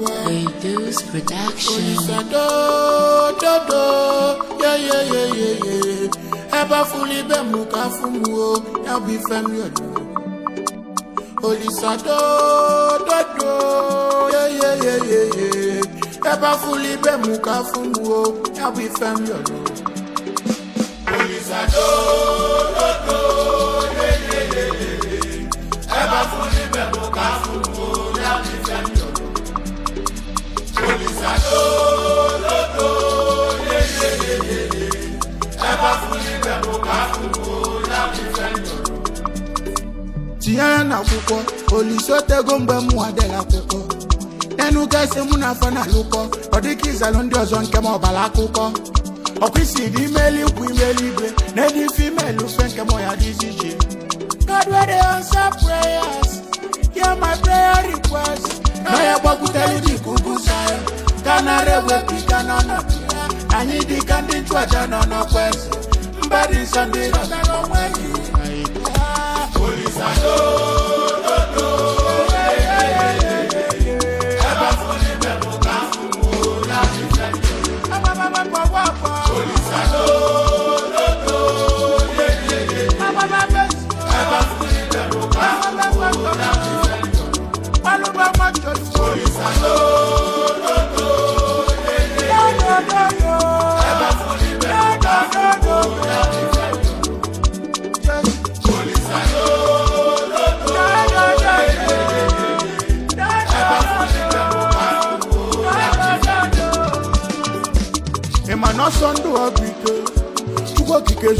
Reduce production. Ever fully be muka fumu, now be family. Olisado, Ever fully be muka fumu, now be family. Olisado, Ever fully be muka fumu, now be family. Olisado, Ever fully be muka fumu, now be family. Tiana kuko, Olisote gombe muadela kuko. Nenu kese munafana luko, odikiza londi ozonke mobala kuko. Okwisi di meli kwimeli bre, nedi female ufenke moya diziji. God where they answer prayers, hear my prayer request. No ya boku teli di kubusa, kanare wepi kanana tia. Anyi di kandi chwaja no kwesi, mbadi sandi rota no mwengi. Olisado, Ever fully be muka fumu, now be family. Olisado, Ever fully be muka fumu, now be family. Olisado, Ever fully be muka fumu, now be family. Olisado, Emma no son do agree to go kick